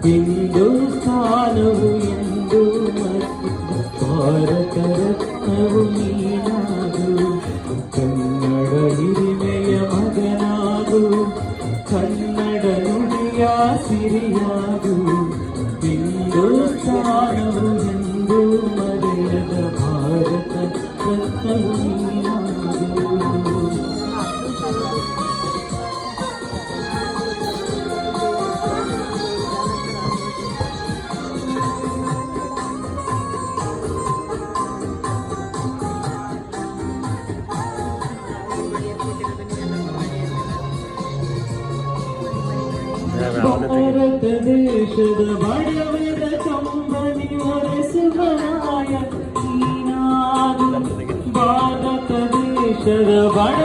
ಹಿಂದೂಸ್ಥಾನವು ಎಂದು ಭಾರತ ರತ್ನವು ನೀನಾಗು, ಕನ್ನಡ ಹಿರಿಮೆಯ ಮಗನಾಗು, ಕನ್ನಡ ನುಡಿಯ ಸಿರಿಯಾಗು. ಹಿಂದೂಸ್ಥಾನವು ಎಂದು ಮರೆಯದ ಭಾರತ ರತ್ನವು ನೀನಾಗು. ಭಾರತ ದೇಶದ ಬಡವರ ಕಂಬನಿ ಒರೆಸುವ ನಾಯಕ ನೀನಾಗು. ಭಾರತ ದೇಶದ ಬಡ